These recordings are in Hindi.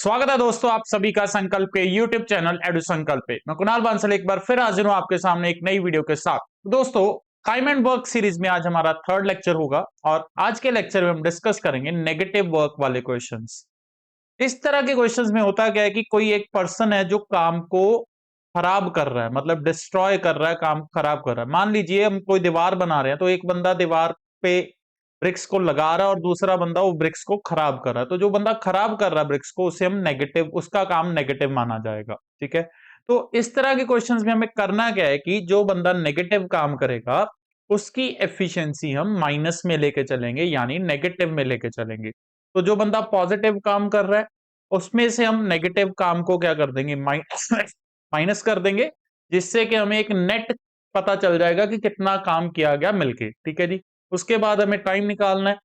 स्वागत है दोस्तों आप सभी का संकल्प के YouTube चैनल एडु संकल्प पे। मैं कुणाल बांसल एक बार फिर हाजिर हूं आपके सामने एक नई वीडियो के साथ। दोस्तों, टाइम एंड वर्क सीरीज में आज हमारा थर्ड लेक्चर होगा और आज के लेक्चर में हम डिस्कस करेंगे नेगेटिव वर्क वाले क्वेश्चंस। इस तरह के क्वेश्चंस में होता क्या है कि कोई एक पर्सन है जो काम को खराब कर रहा है, मतलब डिस्ट्रॉय कर रहा है, काम खराब कर रहा है। मान लीजिए हम कोई दीवार बना रहे हैं तो एक बंदा दीवार पे ब्रिक्स को लगा रहा है और दूसरा बंदा वो ब्रिक्स को खराब कर रहा है। तो जो बंदा खराब कर रहा है ब्रिक्स को, उसे हम नेगेटिव, उसका काम नेगेटिव माना जाएगा। ठीक है। तो इस तरह के क्वेश्चंस में हमें करना क्या है कि जो बंदा नेगेटिव काम करेगा उसकी एफिशिएंसी हम माइनस में लेके चलेंगे, यानी नेगेटिव में लेके चलेंगे। तो जो बंदा पॉजिटिव काम कर रहा है उसमें से हम नेगेटिव काम को क्या कर देंगे, माइनस कर देंगे, जिससे कि हमें एक नेट पता चल जाएगा कि कितना काम किया गया मिलके। ठीक है जी। उसके बाद हमें टाइम निकालना है।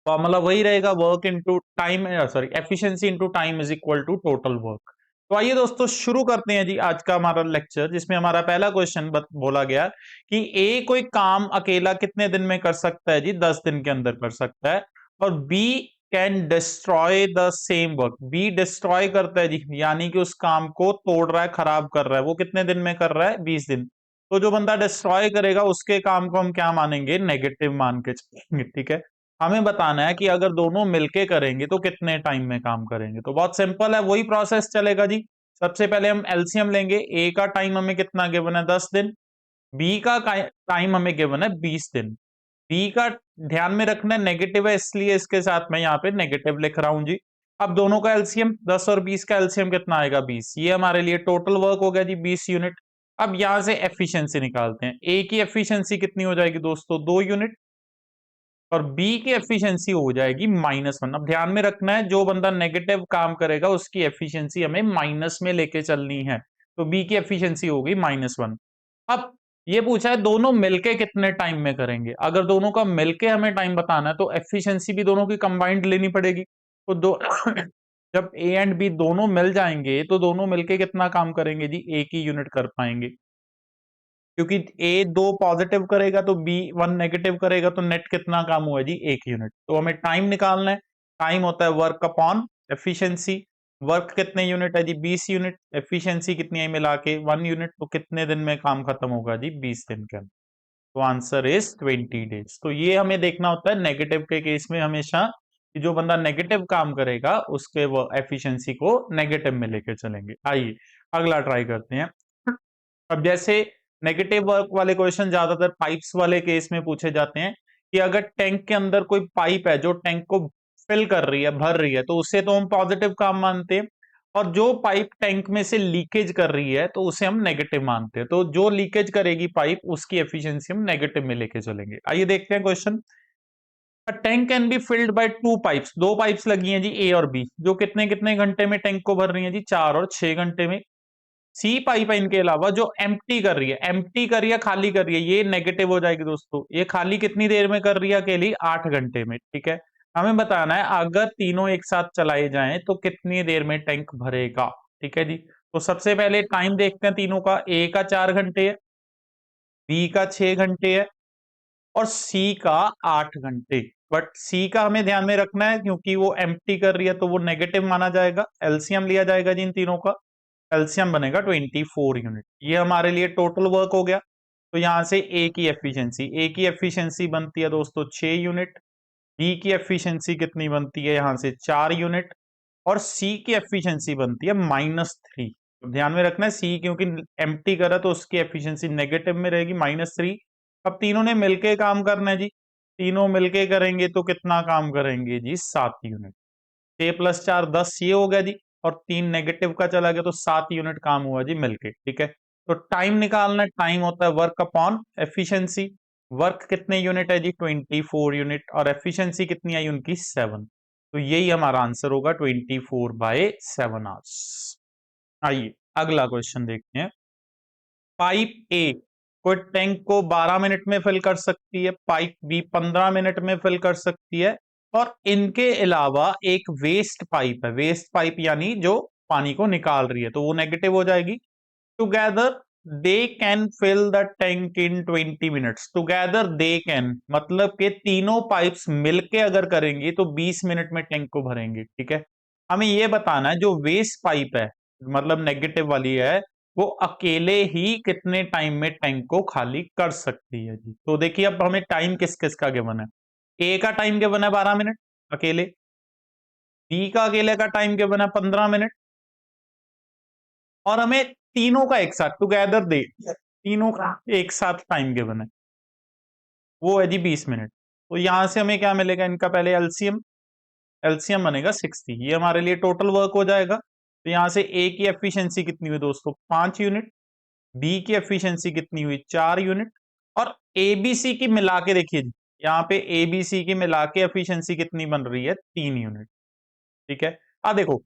फॉर्मूला वही रहेगा, work into time, sorry efficiency into time is equal to total work. तो आइए दोस्तों शुरू करते हैं जी आज का हमारा लेक्चर, जिसमें हमारा पहला क्वेश्चन बोला गया कि ए कोई काम अकेला कितने दिन में कर सकता है जी, 10 दिन के अंदर कर सकता है। और B can destroy the same work, B destroy करता है जी, यानी कि उस काम को तोड़ रहा है, खराब कर रहा है। वो कितने दिन में कर रहा है, 20 दिन। तो जो बंदा डिस्ट्रॉय करेगा उसके काम को हम क्या मानेंगे, नेगेटिव मान के चलेंगे। ठीक है। हमें बताना है कि अगर दोनों मिलके करेंगे तो कितने टाइम में काम करेंगे। तो बहुत सिंपल है, वही प्रोसेस चलेगा जी। सबसे पहले हम एलसीएम लेंगे। ए का टाइम हमें कितना गिवन है, 10 दिन। बी का टाइम हमें गिवन है 20 दिन। बी का ध्यान में रखना है नेगेटिव है, इसलिए इसके साथ मैं यहाँ पे नेगेटिव लिख रहा हूं जी। अब दोनों का एलसीएम 10 और 20 का एलसीएम कितना आएगा, 20। ये हमारे लिए टोटल वर्क हो गया जी, 20 यूनिट। अब यहां से एफिशिएंसी निकालते हैं। ए की एफिशिएंसी कितनी हो जाएगी दोस्तों, 2 यूनिट। और बी की एफिशिएंसी हो जाएगी -1। अब ध्यान में रखना है, जो बंदा नेगेटिव काम करेगा उसकी एफिशिएंसी हमें माइनस में लेके चलनी है। तो बी की एफिशिएंसी होगी -1। अब ये पूछा है दोनों मिलके कितने टाइम में करेंगे। अगर दोनों का मिलके हमें टाइम बताना है तो एफिशिएंसी भी दोनों की कंबाइंड लेनी पड़ेगी। तो दो जब ए एंड बी दोनों मिल जाएंगे तो दोनों मिलके कितना काम करेंगे जी, एक ही यूनिट कर पाएंगे। क्योंकि ए 2 पॉजिटिव करेगा तो बी 1 नेगेटिव करेगा, तो नेट कितना काम हुआ जी, 1 यूनिट। तो हमें टाइम निकालना है। टाइम होता है वर्क अपॉन एफिशिएंसी। वर्क कितने यूनिट है जी, 20 यूनिट। एफिशिएंसी कितनी है मिला के, 1 यूनिट। तो कितने दिन में काम खत्म होगा जी, 20 दिन के अंदर। तो आंसर इज 20 डेज। तो ये हमें देखना होता है नेगेटिव के केस में हमेशा, कि जो बंदा नेगेटिव काम करेगा उसके वो एफिशिएंसी को नेगेटिव में लेकर चलेंगे। आइए अगला ट्राई करते हैं। अब जैसे नेगेटिव वर्क वाले क्वेश्चन ज्यादातर पाइप्स वाले केस में पूछे जाते हैं, कि अगर टैंक के अंदर कोई पाइप है जो टैंक को फिल कर रही है, भर रही है, तो उसे तो हम पॉजिटिव काम मानते हैं। और जो पाइप टैंक में से लीकेज कर रही है तो उसे हम नेगेटिव मानते हैं। तो जो लीकेज करेगी पाइप उसकी एफिशिएंसी हम नेगेटिव में लेके चलेंगे। आइए देखते हैं question. Tank can be filled by 2 pipes, दो पाइप्स लगी हैं जी, ए और बी, जो कितने कितने घंटे में टैंक को भर रही है जी, 4 और 6 घंटे में। सी पाइप है इनके अलावा जो एम्प्टी कर रही है, एम्प्टी कर रही है, खाली कर रही है, ये नेगेटिव हो जाएगी दोस्तों। ये खाली कितनी देर में कर रही है, अकेली 8 घंटे में। ठीक है। हमें बताना है अगर तीनों एक साथ चलाए जाएं तो कितनी देर में टैंक भरेगा। ठीक है जी। तो सबसे पहले टाइम देखते हैं तीनों का। ए का 4 घंटे है, बी का 6 घंटे है और सी का 8 घंटे। बट सी का हमें ध्यान में रखना है क्योंकि वो एम्प्टी कर रही है तो वो नेगेटिव माना जाएगा। एलसीएम लिया जाएगा जी इन तीनों का। एलसीएम बनेगा 24 यूनिट। ये हमारे लिए टोटल वर्क हो गया। तो यहां से ए की एफिशिएंसी बनती है दोस्तों 6 यूनिट। बी की एफिशिएंसी कितनी बनती है, यहां से 4 यूनिट। और सी की एफिशिएंसी बनती है -3। तो ध्यान में रखना है, सी क्योंकि एम्प्टी करा तो उसकी एफिशिएंसी नेगेटिव में रहेगी, -3। अब तीनों ने मिलके काम करना है जी। तीनों मिलके करेंगे तो कितना काम करेंगे जी, 7 यूनिट। 6 + 4 10, ये हो गया जी। और 3 नेगेटिव का चला गया तो 7 यूनिट काम हुआ जी मिलके। ठीक है। तो टाइम निकालना है। टाइम होता है वर्क अपॉन एफिशिएंसी। वर्क कितने यूनिट है जी, 24 यूनिट। और एफिशिएंसी कितनी आई उनकी, 7। तो यही हमारा आंसर होगा, 24/7 आवर्स। आइए अगला क्वेश्चन देखते हैं। पाइप ए कोई टैंक को 12 मिनट में फिल कर सकती है, पाइप बी 15 मिनट में फिल कर सकती है। और इनके अलावा एक वेस्ट पाइप है, वेस्ट पाइप यानी जो पानी को निकाल रही है, तो वो नेगेटिव हो जाएगी। Together they can fill the tank in 20 minutes. Together they can मतलब के तीनों पाइप्स मिलके अगर करेंगी तो 20 मिनट में टैंक को भरेंगे। ठीक है। हमें ये बताना है जो वेस्ट पाइप है, मतलब नेगेटिव वाली है, वो अकेले ही कितने टाइम में टैंक को खाली कर सकती है जी। तो देखिए अब हमें टाइम किस किस का गिवन है। ए का टाइम गिवन है 12 मिनट अकेले, बी का अकेले का टाइम गिवन है 15 मिनट, और हमें तीनों का एक साथ टुगेदर दे, तीनों का एक साथ टाइम गिवन है, वो है जी 20 मिनट। तो यहां से हमें क्या मिलेगा, इनका पहले एलसीएम, एलसीएम बनेगा 60, ये हमारे लिए टोटल वर्क हो जाएगा। तो यहां से ए की एफिशिएंसी कितनी हुई दोस्तों, 5 यूनिट, बी की एफिशिएंसी कितनी हुई, 4 यूनिट, और एबीसी की मिला के देखिए जी, यहाँ पे एबीसी की मिला के एफिशिएंसी कितनी बन रही है, 3 यूनिट। ठीक है, अब देखो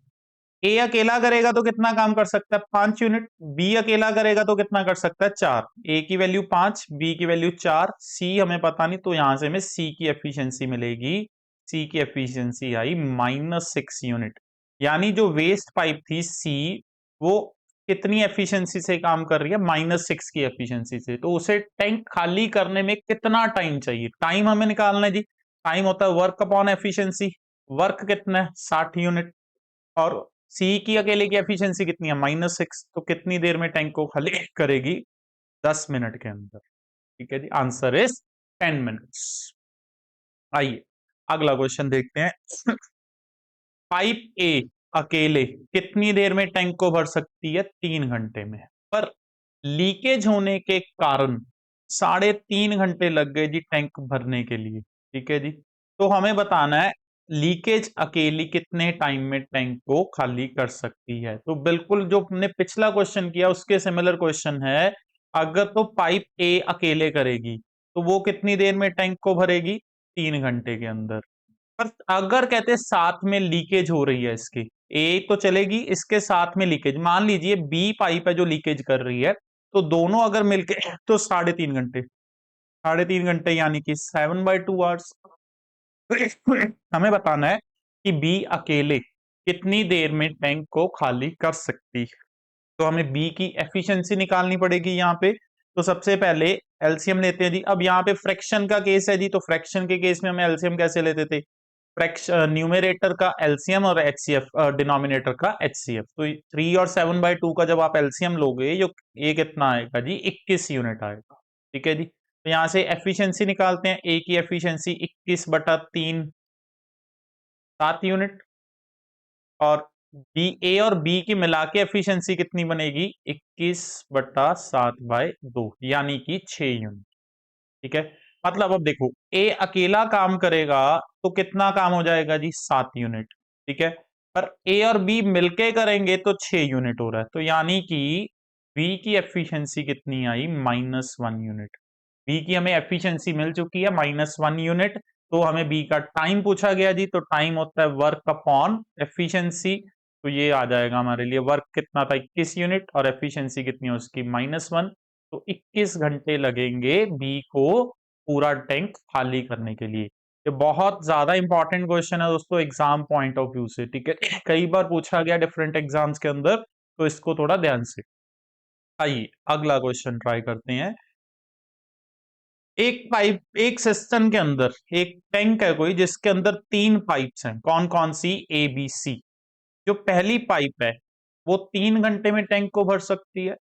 ए अकेला करेगा तो कितना काम कर सकता है, 5 यूनिट, बी अकेला करेगा तो कितना कर सकता है, 4, ए की वैल्यू 5, बी की वैल्यू 4, सी हमें पता नहीं, तो यहां से हमें सी की एफिशिएंसी मिलेगी, सी की एफिशिएंसी आई -6 यूनिट। यानी जो वेस्ट पाइप थी सी, वो कितनी एफिशिएंसी से काम कर रही है, -6 की एफिशिएंसी से। तो उसे टैंक खाली करने में कितना टाइम चाहिए, टाइम हमें निकालना है जी। टाइम होता है वर्क अपॉन एफिशिएंसी, वर्क कितना है, 60 यूनिट, और सी की अकेले की एफिशिएंसी कितनी है, -6, तो कितनी देर में टैंक को खाली करेगी, 10 मिनट के अंदर। ठीक है जी, आंसर इज 10 मिनट्स। आइए अगला क्वेश्चन देखते हैं। पाइप ए अकेले कितनी देर में टैंक को भर सकती है, 3 घंटे में, पर लीकेज होने के कारण 3.5 घंटे लग गए जी टैंक भरने के लिए। ठीक है जी, तो हमें बताना है लीकेज अकेली कितने टाइम में टैंक को खाली कर सकती है। तो बिल्कुल जो हमने पिछला क्वेश्चन किया उसके सिमिलर क्वेश्चन है। अगर तो पाइप ए अकेले करेगी तो वो कितनी देर में टैंक को भरेगी, 3 घंटे के अंदर। पर अगर कहते हैं साथ में लीकेज हो रही है इसकी, ए तो चलेगी, इसके साथ में लीकेज, मान लीजिए बी पाइप है जो लीकेज कर रही है, तो दोनों अगर मिलके तो 3.5 घंटे, 3.5 घंटे यानी कि 7/2 आवर्स। हमें बताना है कि बी अकेले कितनी देर में टैंक को खाली कर सकती है। तो हमें बी की एफिशिएंसी निकालनी पड़ेगी यहाँ पे। तो सबसे पहले एलसीएम लेते हैं जी। अब यहाँ पे फ्रैक्शन का केस है जी, तो फ्रैक्शन के केस में हम एलसीएम कैसे लेते थे, फ्रैक्शन न्यूमेरेटर का एलसीएम और एचसीएफ, डिनोमिनेटर का एचसीएफ। तो 3 और 7/2 का जब आप एलसीएम लोगे, जो ये कितना आएगा जी, 21 यूनिट आएगा। ठीक है जी, तो यहां से एफिशिएंसी निकालते हैं, ए की एफिशिएंसी 21/3, 7 यूनिट, और बी, ए और बी की मिला के एफिशिएंसी कितनी बनेगी, 21/7/2 यानी कि 6 यूनिट। ठीक है, मतलब अब देखो ए अकेला काम करेगा तो कितना काम हो जाएगा जी, 7 यूनिट। ठीक है, पर ए और बी मिलके करेंगे तो 6 यूनिट हो रहा है, तो यानी कि बी की एफिशिएंसी कितनी आई, -1 यूनिट। बी की हमें एफिशिएंसी मिल चुकी है -1 यूनिट। तो हमें बी का टाइम पूछा गया जी, तो टाइम होता है वर्क अपॉन एफिशिएंसी। तो ये आ जाएगा हमारे लिए, वर्क कितना था, 21 यूनिट, और एफिशिएंसी कितनी है उसकी, -1। तो 21 घंटे लगेंगे बी को पूरा टैंक खाली करने के लिए। ये बहुत ज्यादा इंपॉर्टेंट क्वेश्चन है दोस्तों एग्जाम पॉइंट ऑफ व्यू से। ठीक है, कई बार पूछा गया डिफरेंट एग्जाम्स के अंदर, तो इसको थोड़ा ध्यान से। आइए अगला क्वेश्चन ट्राई करते हैं। एक पाइप, एक सिस्टम के अंदर एक टैंक है कोई, जिसके अंदर 3 पाइप्स हैं, कौन कौन सी, ए बी सी। जो पहली पाइप है वो 3 घंटे में टैंक को भर सकती है,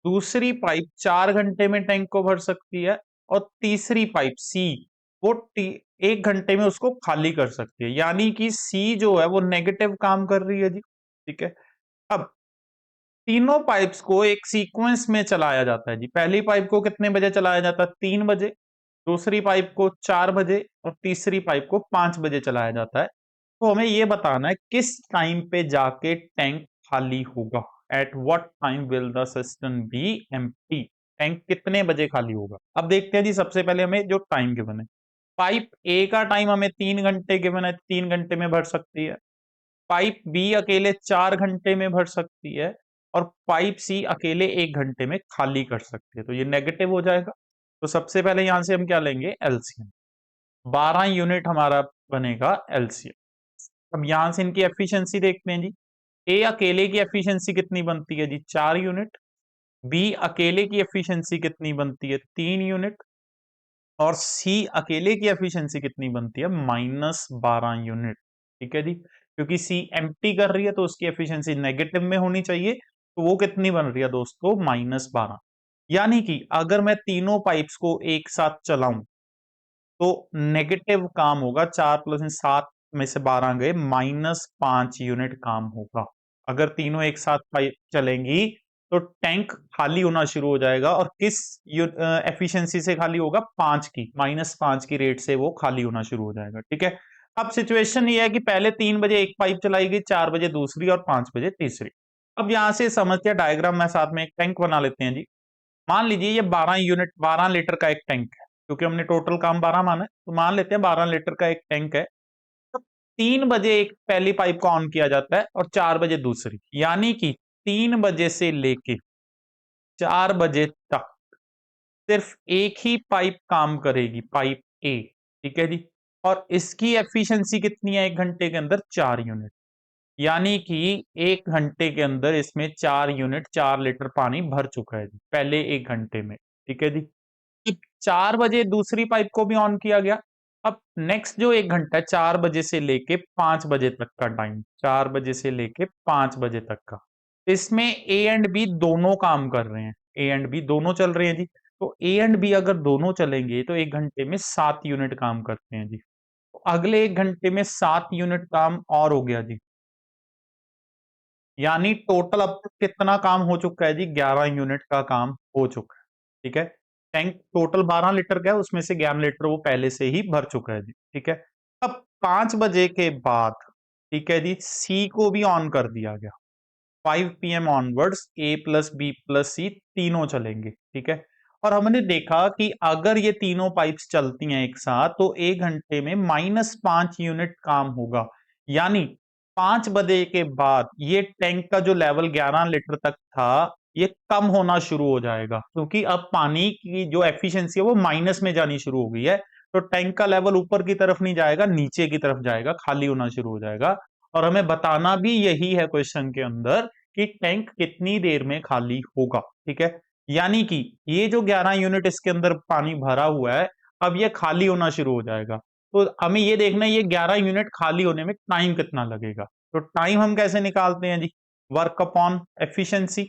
दूसरी पाइप 4 घंटे में टैंक को भर सकती है, और तीसरी पाइप सी, वो 1 घंटे में उसको खाली कर सकती है। यानी कि सी जो है वो नेगेटिव काम कर रही है जी। ठीक है, अब तीनों पाइप्स को एक सीक्वेंस में चलाया जाता है जी। पहली पाइप को कितने बजे चलाया जाता है, 3 बजे, दूसरी पाइप को 4 बजे, और तीसरी पाइप को 5 बजे चलाया जाता है। तो हमें यह बताना है किस टाइम पे जाके टैंक खाली होगा, at what time will the system B empty, tank कितने बजे खाली होगा। अब देखते हैं जी, सबसे पहले हमें जो टाइम गिवन है, पाइप ए का टाइम हमें 3 घंटे गिवन है, 3 घंटे में भर सकती है। पाइप बी अकेले 4 घंटे में भर सकती है, और पाइप सी अकेले 1 घंटे में खाली कर सकती है। तो ये नेगेटिव हो जाएगा। तो सबसे पहले यहां से हम क्या लेंगे, एलसीएम, 12 यूनिट हमारा बनेगा एलसीएम। अब यहां से इनकी एफिशिएंसी देखते हैं जी। ए अकेले की एफिशिएंसी कितनी बनती है जी, 4 यूनिट, बी अकेले की एफिशिएंसी कितनी बनती है, 3 यूनिट, और सी अकेले की एफिशिएंसी कितनी बनती है, -12 यूनिट। ठीक है जी, क्योंकि सी एम्प्टी कर रही है तो उसकी एफिशिएंसी नेगेटिव में होनी चाहिए। तो वो कितनी बन रही है दोस्तों, -12। यानी कि अगर मैं तीनों पाइप्स को एक साथ चलाऊं तो नेगेटिव काम होगा, 4 + 7 में से 12 गए, -5 यूनिट काम होगा। अगर तीनों एक साथ पाइप चलेंगी तो टैंक खाली होना शुरू हो जाएगा। और किस एफिशिएंसी से खाली होगा, 5 की, -5 की रेट से वो खाली होना शुरू हो जाएगा। ठीक है, अब सिचुएशन ये है कि पहले 3 बजे एक पाइप चलाई गई, 4 बजे दूसरी और 5 बजे तीसरी। अब यहां से समस्या डायग्राम में साथ में एक टैंक बना लेते हैं जी। मान लीजिए ये 12 लीटर का एक टैंक है, क्योंकि हमने टोटल काम 12 माना है, तो मान लेते हैं 12 लीटर का एक टैंक है। तो 3 बजे एक पहली पाइप को ऑन किया जाता है और 4 बजे दूसरी, यानी कि 3 बजे से लेके 4 बजे तक सिर्फ एक ही पाइप काम करेगी, पाइप ए। ठीक है जी, और इसकी एफिशिएंसी कितनी है एक घंटे के अंदर, 4 यूनिट। यानी कि 1 घंटे के अंदर इसमें 4 यूनिट 4 लीटर पानी भर चुका है जी, पहले 1 घंटे में। ठीक है जी, कि 4 बजे दूसरी पाइप को भी ऑन किया गया। अब नेक्स्ट जो 1 घंटा है, 4 बजे से लेके 5 बजे तक का टाइम, 4 बजे से लेके 5 बजे तक का, इसमें ए एंड बी दोनों काम कर रहे हैं, ए एंड बी दोनों चल रहे हैं जी। तो ए एंड बी अगर दोनों चलेंगे तो 1 घंटे में 7 यूनिट काम करते हैं जी। तो अगले 1 घंटे में 7 यूनिट काम और हो गया जी, यानी टोटल अब तक कितना काम हो चुका है जी, 11 यूनिट का काम हो चुका है। ठीक है, टैंक टोटल 12 लीटर का है, उसमें से 11 लीटर वो पहले से ही भर चुका है जी। ठीक है, अब 5 बजे के बाद, ठीक है जी, सी को भी ऑन कर दिया गया। 5 पीएम ऑनवर्ड्स ए प्लस बी प्लस सी तीनों चलेंगे। ठीक है, और हमने देखा कि अगर ये तीनों पाइप्स चलती हैं एक साथ तो 1 घंटे में -5 यूनिट काम होगा। यानी 5 बजे के बाद ये टैंक का जो लेवल 11 लीटर तक था, ये कम होना शुरू हो जाएगा, क्योंकि अब पानी की जो एफिशिएंसी है वो माइनस में जानी शुरू हो गई है। तो टैंक का लेवल ऊपर की तरफ नहीं जाएगा, नीचे की तरफ जाएगा, खाली होना शुरू हो जाएगा। और हमें बताना भी यही है क्वेश्चन के अंदर कि टैंक कितनी देर में खाली होगा। ठीक है, यानी कि ये जो 11 यूनिट इसके अंदर पानी भरा हुआ है, अब ये खाली होना शुरू हो जाएगा। तो हमें ये देखना है ये 11 यूनिट खाली होने में टाइम कितना लगेगा। तो टाइम हम कैसे निकालते हैं जी, वर्क अपॉन एफिशिएंसी।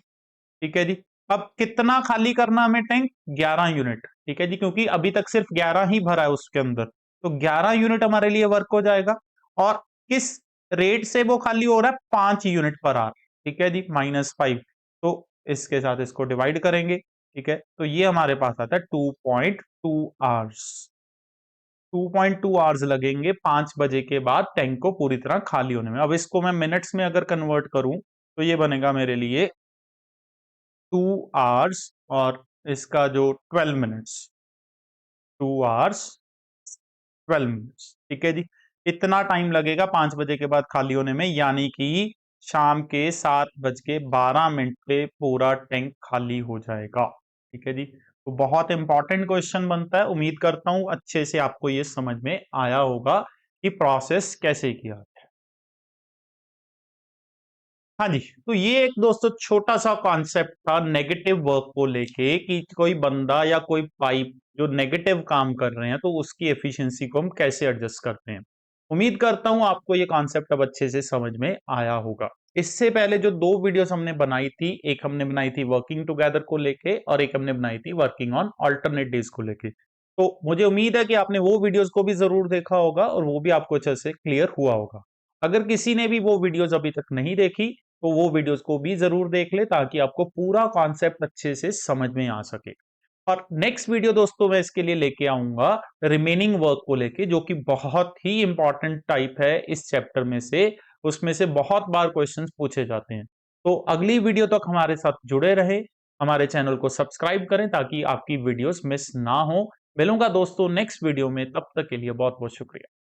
ठीक है जी, अब कितना खाली करना हमें टैंक, 11 यूनिट। ठीक है जी, क्योंकि अभी तक सिर्फ 11 ही भरा है उसके अंदर, तो 11 यूनिट हमारे लिए वर्क हो जाएगा। और किस रेट से वो खाली हो रहा है, 5 यूनिट पर आवर। ठीक है जी, -5, तो इसके साथ इसको डिवाइड करेंगे। ठीक है, तो ये हमारे पास आता है 2.2 आवर्स। 2.2 आवर्स लगेंगे 5 बजे के बाद टैंक को पूरी तरह खाली होने में। अब इसको मैं मिनट्स में अगर कन्वर्ट करूं तो ये बनेगा मेरे लिए 2 आवर्स और इसका जो 12 मिनट्स, 2 आवर्स 12 मिनट्स। ठीक है जी, इतना टाइम लगेगा 5 बजे के बाद खाली होने में, यानी कि शाम के 7:12 पे पूरा टैंक खाली हो जाएगा। ठीक है जी, तो बहुत इंपॉर्टेंट क्वेश्चन बनता है। उम्मीद करता हूं अच्छे से आपको ये समझ में आया होगा कि प्रोसेस कैसे किया। हाँ जी, तो ये एक दोस्तों छोटा-सा कॉन्सेप्ट था नेगेटिव वर्क को लेके, कि कोई बंदा या कोई पाइप जो नेगेटिव काम कर रहे हैं, तो उसकी एफिशिएंसी को हम कैसे एडजस्ट करते हैं। उम्मीद करता हूँ आपको ये कॉन्सेप्ट अब अच्छे से समझ में आया होगा। इससे पहले जो 2 वीडियोस हमने बनाई थी, एक हमने बनाई थी वर्किंग टुगेदर को लेके और एक हमने बनाई थी वर्किंग ऑन अल्टरनेट डेज को लेके। तो मुझे उम्मीद है कि आपने वो वीडियोस को भी ज़रूर देखा होगा और वो भी आपको अच्छे से क्लियर हुआ होगा। अगर किसी ने भी वो वीडियोस अभी तक नहीं देखी, तो वो वीडियोस को भी जरूर देख ले, ताकि आपको पूरा कॉन्सेप्ट अच्छे से समझ में आ सके। और नेक्स्ट वीडियो दोस्तों मैं इसके लिए लेके आऊंगा रिमेनिंग वर्क को लेके, जो कि बहुत ही इंपॉर्टेंट टाइप है इस चैप्टर में से। उसमें से बहुत बार क्वेश्चंस पूछे जाते हैं। तो अगली वीडियो तक हमारे साथ जुड़े रहे, हमारे चैनल को सब्सक्राइब करें ताकि आपकी वीडियोस मिस ना हो। मिलूंगा दोस्तों नेक्स्ट वीडियो में, तब तक के लिए बहुत बहुत शुक्रिया।